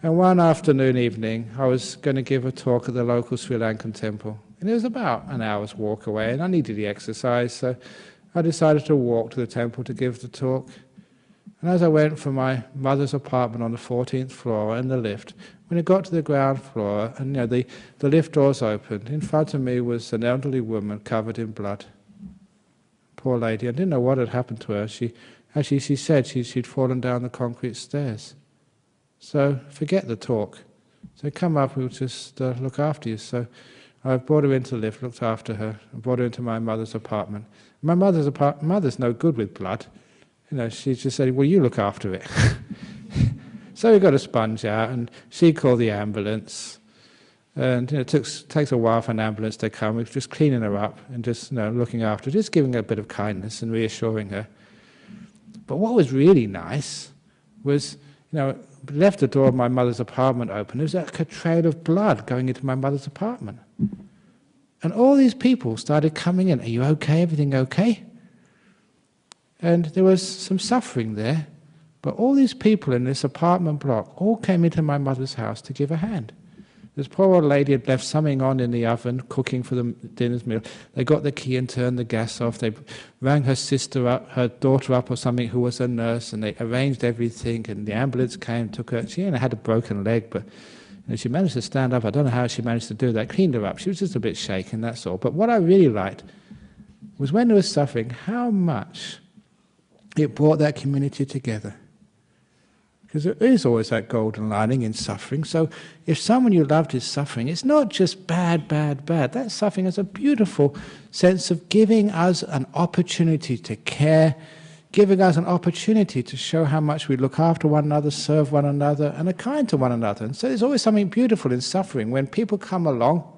And one afternoon evening, I was going to give a talk at the local Sri Lankan temple, and it was about an hour's walk away, and I needed the exercise, so I decided to walk to the temple to give the talk. And as I went from my mother's apartment on the 14th floor in the lift, when it got to the ground floor, and the lift doors opened, in front of me was an elderly woman covered in blood. Poor lady, I didn't know what had happened to her. She said she'd fallen down the concrete stairs. So forget the talk. So come up, we'll just look after you. So I brought her into the lift, looked after her, and brought her into my mother's apartment. My mother's no good with blood. She just said, well, you look after it. So we got a sponge out, and she called the ambulance. And it takes a while for an ambulance to come. We're just cleaning her up and just looking after her, just giving her a bit of kindness and reassuring her. But what was really nice was, left the door of my mother's apartment open. There was like a trail of blood going into my mother's apartment. And all these people started coming in. Are you okay? Everything okay? And there was some suffering there, but all these people in this apartment block all came into my mother's house to give a hand. This poor old lady had left something on in the oven, cooking for the dinner's meal. They got the key and turned the gas off. They rang her sister up, her daughter up or something, who was a nurse, and they arranged everything, and the ambulance came, took her. She had a broken leg, but she managed to stand up. I don't know how she managed to do that. Cleaned her up. She was just a bit shaken, that's all. But what I really liked was when there was suffering, how much it brought that community together. Because there is always that golden lining in suffering. So if someone you loved is suffering, it's not just bad, bad, bad. That suffering has a beautiful sense of giving us an opportunity to care, giving us an opportunity to show how much we look after one another, serve one another, and are kind to one another. And so there's always something beautiful in suffering when people come along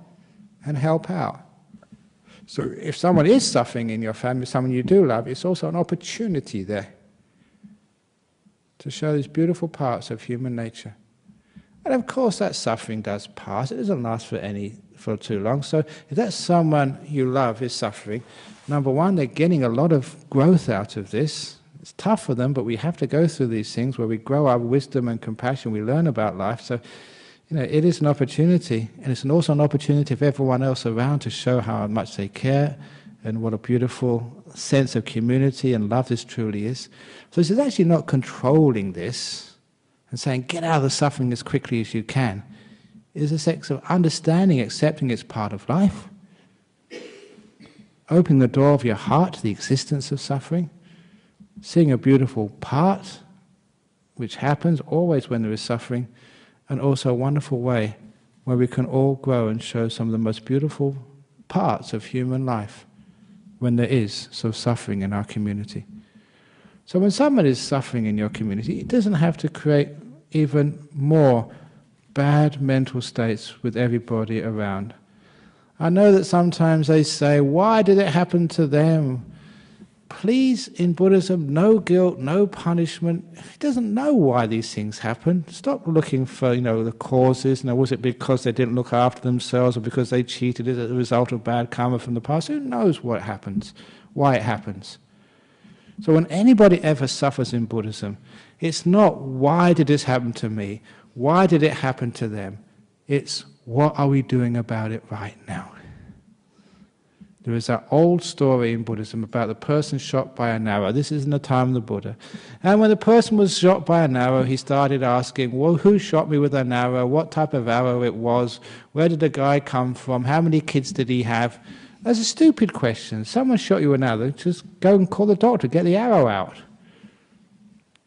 and help out. So if someone is suffering in your family, someone you do love, it's also an opportunity there to show these beautiful parts of human nature. And of course that suffering does pass. It doesn't last for too long. So if that someone you love is suffering, number one, they're getting a lot of growth out of this. It's tough for them, but we have to go through these things where we grow our wisdom and compassion. We learn about life. So it is an opportunity, and it's also an opportunity for everyone else around to show how much they care and what a beautiful sense of community and love this truly is. So this is actually not controlling this and saying, get out of the suffering as quickly as you can. It is a sense of understanding, accepting it's part of life, opening the door of your heart to the existence of suffering, seeing a beautiful part which happens always when there is suffering, and also a wonderful way where we can all grow and show some of the most beautiful parts of human life when there is some suffering in our community. So when someone is suffering in your community, it doesn't have to create even more bad mental states with everybody around. I know that sometimes they say, why did it happen to them? Please, in Buddhism, no guilt, no punishment. He doesn't know why these things happen. Stop looking for, the causes. Was it because they didn't look after themselves or because they cheated as a result of bad karma from the past? Who knows what happens, why it happens? So when anybody ever suffers in Buddhism, it's not why did this happen to me, why did it happen to them, it's what are we doing about it right now. There is that old story in Buddhism about the person shot by an arrow. This is in the time of the Buddha. And when the person was shot by an arrow, he started asking, well, who shot me with an arrow? What type of arrow it was? Where did the guy come from? How many kids did he have? That's a stupid question. Someone shot you with an arrow, just go and call the doctor, get the arrow out.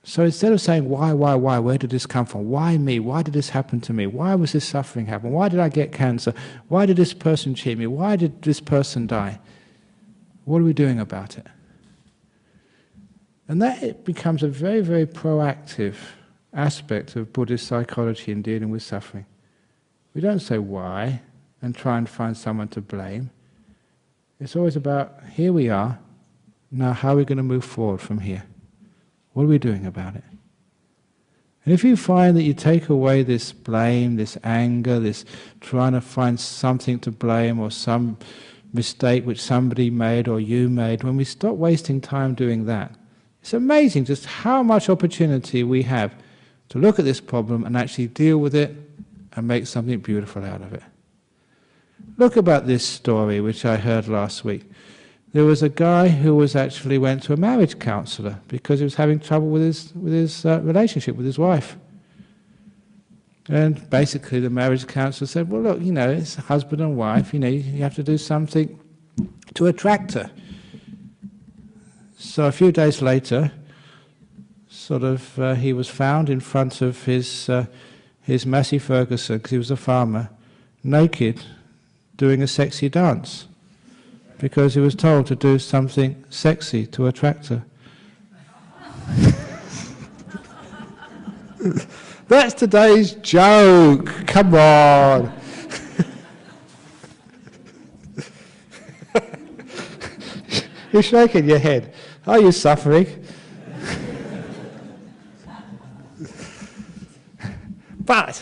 So instead of saying, why, where did this come from? Why me? Why did this happen to me? Why was this suffering happen? Why did I get cancer? Why did this person cheat me? Why did this person die? What are we doing about it? And that it becomes a very, very proactive aspect of Buddhist psychology in dealing with suffering. We don't say why and try and find someone to blame. It's always about, here we are, now how are we going to move forward from here? What are we doing about it? And if you find that you take away this blame, this anger, this trying to find something to blame or some mistake which somebody made or you made, when we stop wasting time doing that, it's amazing just how much opportunity we have to look at this problem and actually deal with it and make something beautiful out of it. Look about this story which I heard last week. There was a guy who went to a marriage counsellor because he was having trouble with his relationship with his wife. And basically the marriage counsellor said, well look, it's husband and wife, you have to do something to attract her. So a few days later, he was found in front of his Massey Ferguson, because he was a farmer, naked, doing a sexy dance. Because he was told to do something sexy to attract her. That's today's joke. Come on. You're shaking your head. Are you suffering? But,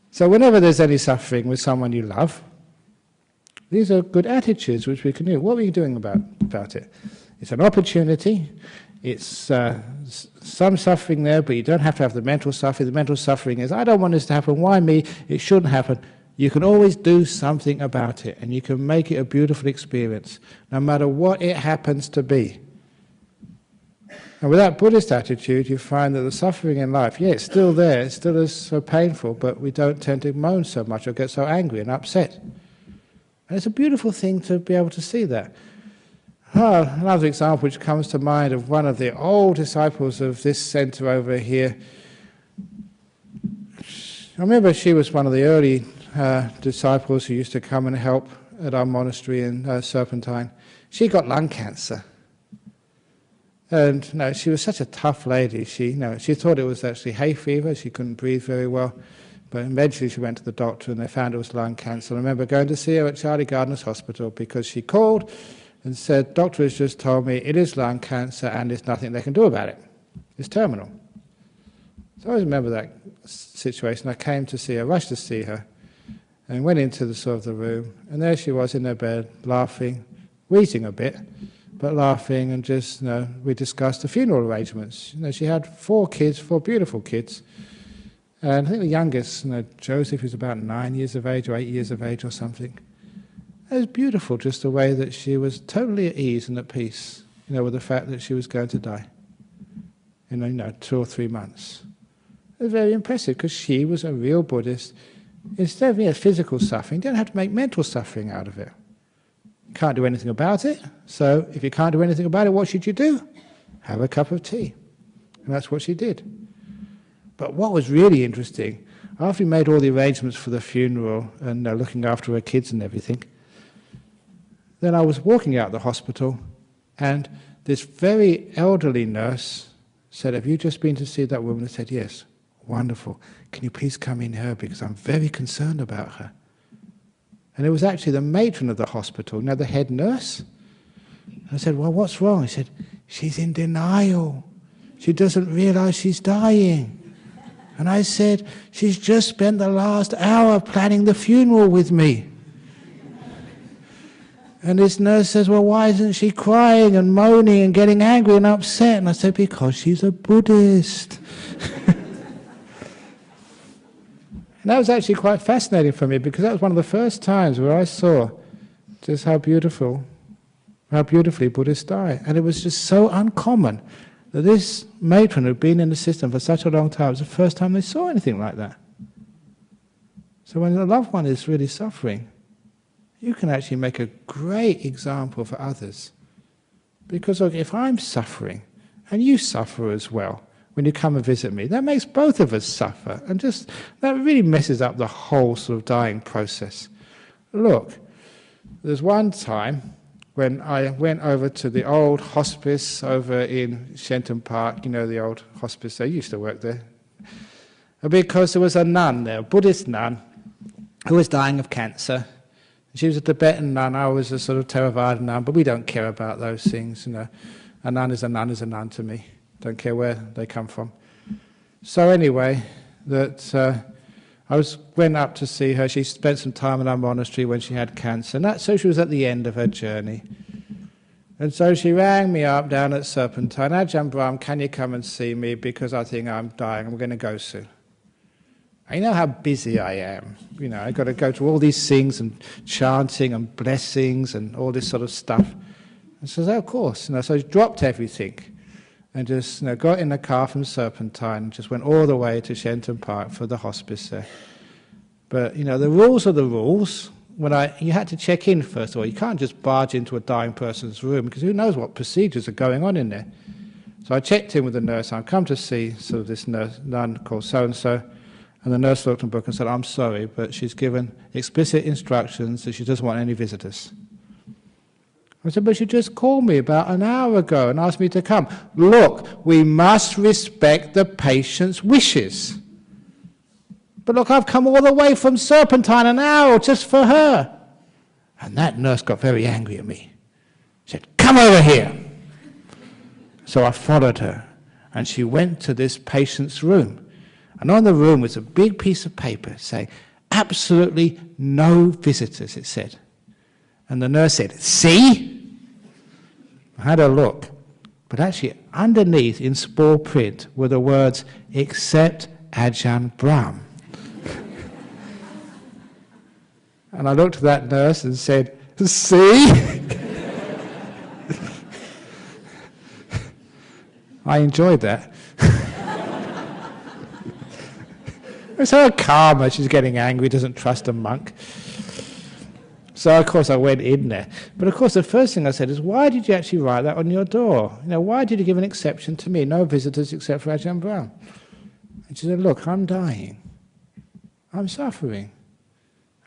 so whenever there's any suffering with someone you love, these are good attitudes which we can do. What are we doing about it? It's an opportunity. It's some suffering there, but you don't have to have the mental suffering. The mental suffering is, I don't want this to happen. Why me? It shouldn't happen. You can always do something about it, and you can make it a beautiful experience, no matter what it happens to be. And with that Buddhist attitude, you find that the suffering in life, it's still there. It still is so painful, but we don't tend to moan so much or get so angry and upset. And it's a beautiful thing to be able to see that. Another example which comes to mind of one of the old disciples of this centre over here. I remember she was one of the early disciples who used to come and help at our monastery in Serpentine. She got lung cancer. And she was such a tough lady. She thought it was actually hay fever. She couldn't breathe very well. But eventually she went to the doctor and they found it was lung cancer. I remember going to see her at Charlie Gardner's hospital because she called and said, doctor has just told me it is lung cancer and there's nothing they can do about it. It's terminal. So I always remember that situation. I came to see her, rushed to see her, and went into the room, and there she was in her bed, laughing, wheezing a bit, but laughing, and just, we discussed the funeral arrangements. She had 4 kids, 4 beautiful kids. And I think the youngest, Joseph, was about 9 years of age or 8 years of age or something. It was beautiful, just the way that she was totally at ease and at peace, with the fact that she was going to die in 2 or 3 months. It was very impressive because she was a real Buddhist. Instead of physical suffering, you don't have to make mental suffering out of it. You can't do anything about it. So if you can't do anything about it, what should you do? Have a cup of tea. And that's what she did. But what was really interesting, after we made all the arrangements for the funeral and looking after her kids and everything, then I was walking out of the hospital and this very elderly nurse said, have you just been to see that woman? I said, yes. Wonderful. Can you please come in here because I'm very concerned about her. And it was actually the matron of the hospital, the head nurse. I said, well, what's wrong? He said, she's in denial. She doesn't realize she's dying. And I said, she's just spent the last hour planning the funeral with me. And this nurse says, well, why isn't she crying and moaning and getting angry and upset? And I said, because she's a Buddhist. And that was actually quite fascinating for me, because that was one of the first times where I saw just how beautifully Buddhists die. And it was just so uncommon that this matron who'd been in the system for such a long time, it was the first time they saw anything like that. So when a loved one is really suffering, you can actually make a great example for others. Because look, if I'm suffering, and you suffer as well, when you come and visit me, that makes both of us suffer. And just, that really messes up the whole sort of dying process. Look, there's one time when I went over to the old hospice over in Shenton Park, you know, the old hospice, they used to work there. Because there was a nun there, a Buddhist nun, who was dying of cancer. She was a Tibetan nun, I was a sort of Theravada nun, but we don't care about those things, you know. A nun is a nun is a nun to me. Don't care where they come from. So anyway, I went up to see her. She spent some time in our monastery when she had cancer, and so she was at the end of her journey. And so she rang me up down at Serpentine, Ajahn Brahm, can you come and see me, because I think I'm dying, I'm going to go soon. I know how busy I am. You know, I've got to go to all these things and chanting and blessings and all this sort of stuff. And she says, oh, of course. So I dropped everything and just got in the car from Serpentine and just went all the way to Shenton Park for the hospice there. But, the rules are the rules. You had to check in first of all. You can't just barge into a dying person's room, because who knows what procedures are going on in there. So I checked in with the nurse. I've come to see sort of this nun called so-and-so. And the nurse looked in the book and said, I'm sorry, but she's given explicit instructions that she doesn't want any visitors. I said, but she just called me about an hour ago and asked me to come. Look, we must respect the patient's wishes. But look, I've come all the way from Serpentine an hour just for her. And that nurse got very angry at me. She said, come over here. So I followed her, and she went to this patient's room. And on the room was a big piece of paper saying, absolutely no visitors, it said. And the nurse said, see? I had a look. But actually, underneath in small print were the words, except Ajahn Brahm. And I looked at that nurse and said, see? I enjoyed that. It's her karma. She's getting angry, doesn't trust a monk. So, of course, I went in there. But, of course, the first thing I said is, why did you actually write that on your door? Why did you give an exception to me? No visitors except for Ajahn Brahm. And she said, look, I'm dying. I'm suffering.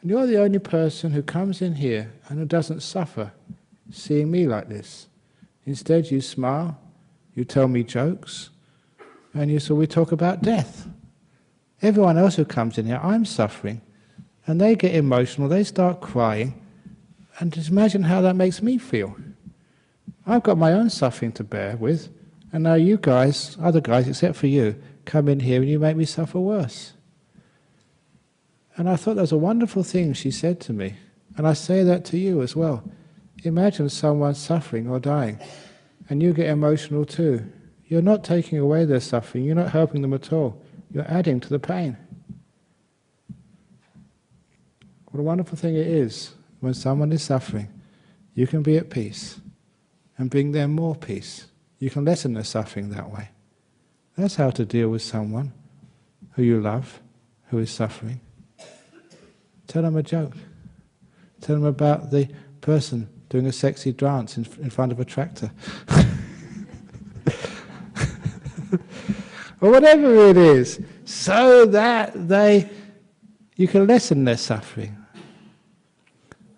And you're the only person who comes in here and who doesn't suffer seeing me like this. Instead, you smile, you tell me jokes, and we talk about death. Everyone else who comes in here, I'm suffering. And they get emotional, they start crying. And just imagine how that makes me feel. I've got my own suffering to bear with. And now you guys, other guys except for you, come in here and you make me suffer worse. And I thought that was a wonderful thing she said to me. And I say that to you as well. Imagine someone suffering or dying. And you get emotional too. You're not taking away their suffering. You're not helping them at all. You're adding to the pain. What a wonderful thing it is when someone is suffering. You can be at peace and bring them more peace. You can lessen their suffering that way. That's how to deal with someone who you love, who is suffering. Tell them a joke. Tell them about the person doing a sexy dance in front of a tractor. Or whatever it is, so that you can lessen their suffering.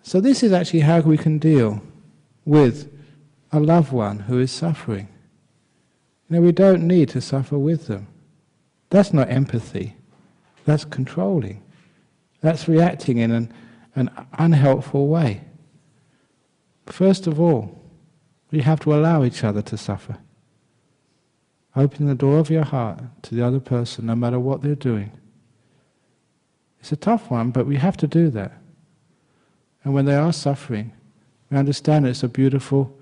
So this is actually how we can deal with a loved one who is suffering. We don't need to suffer with them. That's not empathy. That's controlling. That's reacting in an unhelpful way. First of all, we have to allow each other to suffer. Opening the door of your heart to the other person, no matter what they're doing. It's a tough one, but we have to do that. And when they are suffering, we We understand it's a beautiful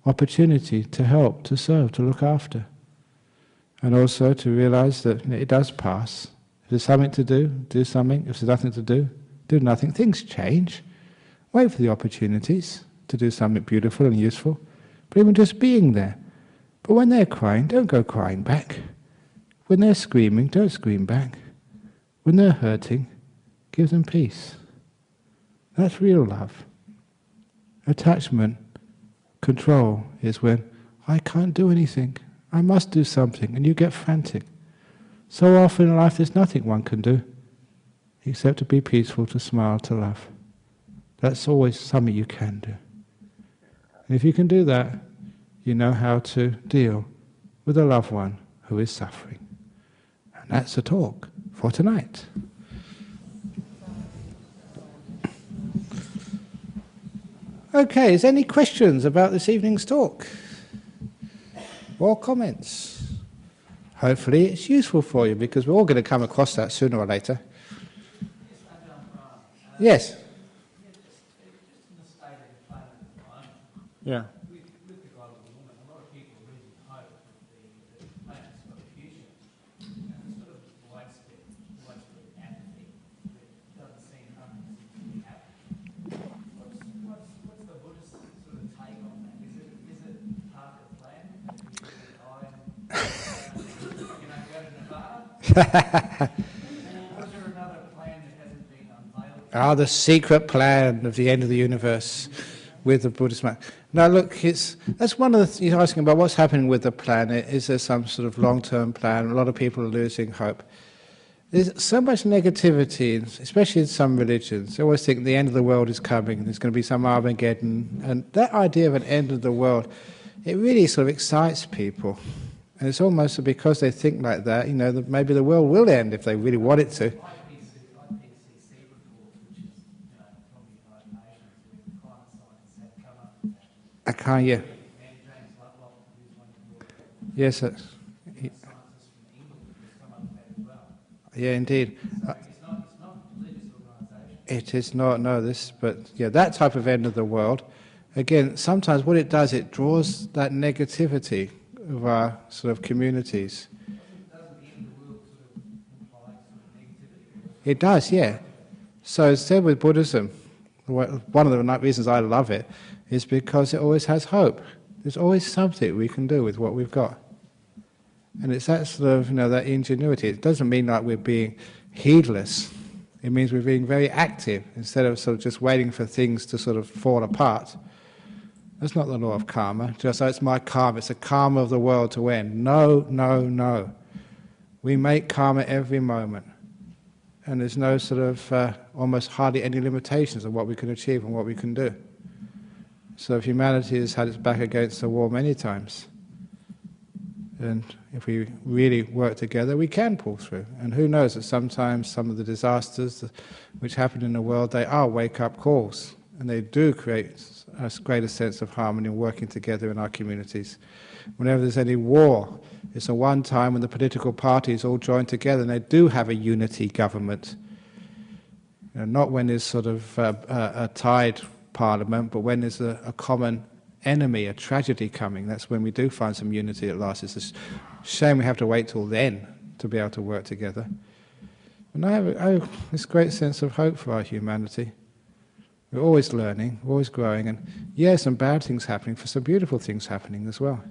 opportunity to help, to serve, to look after. And also to realize that it does pass. If there's something to do, do something. If there's nothing to do nothing. Things change. Wait for the opportunities to do something beautiful and useful. But even just being there. But when they're crying, don't go crying back. When they're screaming, don't scream back. When they're hurting, give them peace. That's real love. Attachment, control is when I can't do anything. I must do something, and you get frantic. So often in life there's nothing one can do except to be peaceful, to smile, to love. That's always something you can do. And if you can do that, you know how to deal with a loved one who is suffering. And that's the talk for tonight. Okay, is there any questions about this evening's talk? Or comments? Hopefully it's useful for you, because we're all going to come across that sooner or later. Yes? Yeah. With the global warming, a lot of people are losing hope that the planet's got a future. And the sort of widespread apathy that doesn't seem to be happening. What's the Buddhist sort of take on that? Is it part of the plan? Go to Nevada? Or is there another plan that hasn't been unveiled? The secret plan of the end of the universe with the Buddhist mind. Now look, that's one of the things you're asking about, what's happening with the planet. Is there some sort of long-term plan? A lot of people are losing hope. There's so much negativity, especially in some religions. They always think the end of the world is coming, there's going to be some Armageddon. And that idea of an end of the world, it really sort of excites people. And it's almost because they think like that, that maybe the world will end if they really want it to. I can't, yeah. Yes, yeah, indeed. It is not, no, but yeah, that type of end of the world, again, sometimes what it does, it draws that negativity of our sort of communities. It does, yeah. So instead with Buddhism, one of the reasons I love it is because it always has hope. There's always something we can do with what we've got. And it's that sort of, that ingenuity. It doesn't mean like we're being heedless. It means we're being very active instead of sort of just waiting for things to sort of fall apart. That's not the law of karma. Just it's my karma, it's the karma of the world to end. No, no, no. We make karma every moment. And there's no sort of, almost hardly any limitations of what we can achieve and what we can do. So humanity has had its back against the wall many times. And if we really work together, we can pull through. And who knows that sometimes some of the disasters which happen in the world, they are wake-up calls. And they do create a greater sense of harmony and working together in our communities. Whenever there's any war, it's a one time when the political parties all join together and they do have a unity government. Not when there's sort of a tied parliament, but when there's a common enemy, a tragedy coming. That's when we do find some unity at last. It's a shame we have to wait till then to be able to work together. And I have this great sense of hope for our humanity. We're always learning, we're always growing, and yes, some bad things happening, for some beautiful things happening as well.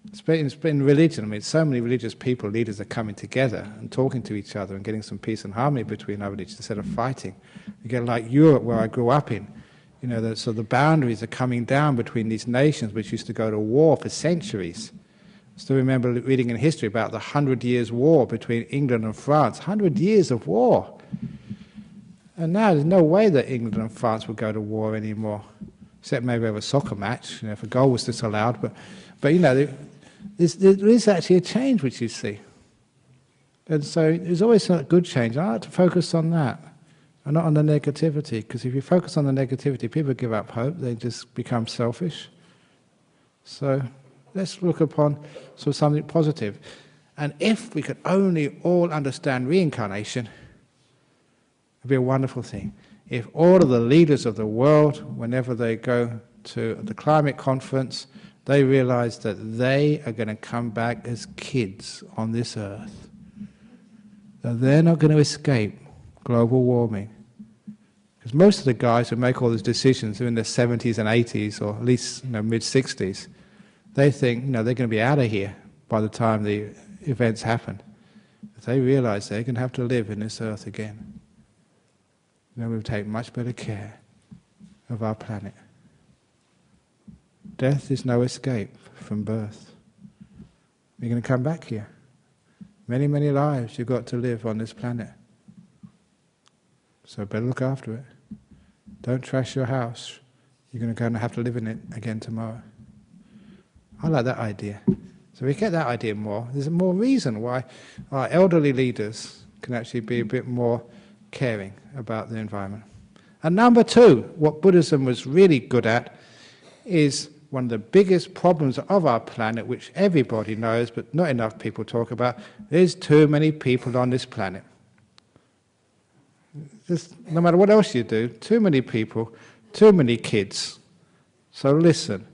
It's been religion. So many religious people, leaders are coming together and talking to each other and getting some peace and harmony between our religions instead of fighting. You get like Europe, where I grew up in. So the boundaries are coming down between these nations which used to go to war for centuries. I still remember reading in history about the 100 Years' War between England and France. 100 years of war. And now there's no way that England and France would go to war anymore, except maybe over a soccer match, if a goal was disallowed. But there is actually a change which you see. And so there's always a good change. I like to focus on that, and not on the negativity, because if you focus on the negativity, people give up hope, they just become selfish. So let's look upon something positive. And if we could only all understand reincarnation, it'd be a wonderful thing. If all of the leaders of the world, whenever they go to the climate conference, they realized that they are going to come back as kids on this earth. That they're not going to escape global warming. Because most of the guys who make all these decisions are in their 70s and 80s, or at least mid-60s. They think they're going to be out of here by the time the events happen. But they realize they're going to have to live in this earth again. We'll take much better care of our planet. Death is no escape from birth. You're going to come back here. Many, many lives you've got to live on this planet. So better look after it. Don't trash your house. You're going to go and have to live in it again tomorrow. I like that idea. So we get that idea more. There's more reason why our elderly leaders can actually be a bit more caring about the environment. And number two, what Buddhism was really good at is one of the biggest problems of our planet, which everybody knows but not enough people talk about. There's too many people on this planet. No matter what else you do, too many people, too many kids. So listen,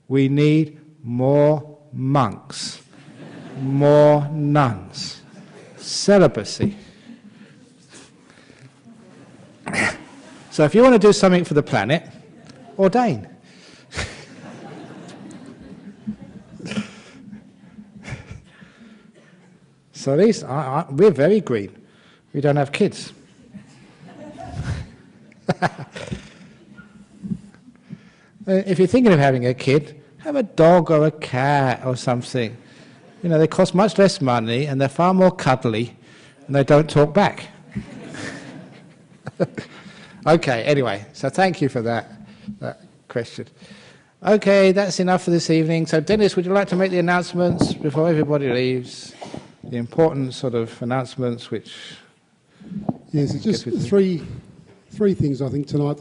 we need more monks, more nuns, celibacy. So if you want to do something for the planet, ordain. So at least we're very green. We don't have kids. If you're thinking of having a kid, have a dog or a cat or something. They cost much less money and they're far more cuddly and they don't talk back. Okay, anyway, so thank you for that question. Okay, that's enough for this evening. So Dennis, would you like to make the announcements before everybody leaves? The important sort of announcements which... Yes, it's just three things I think tonight.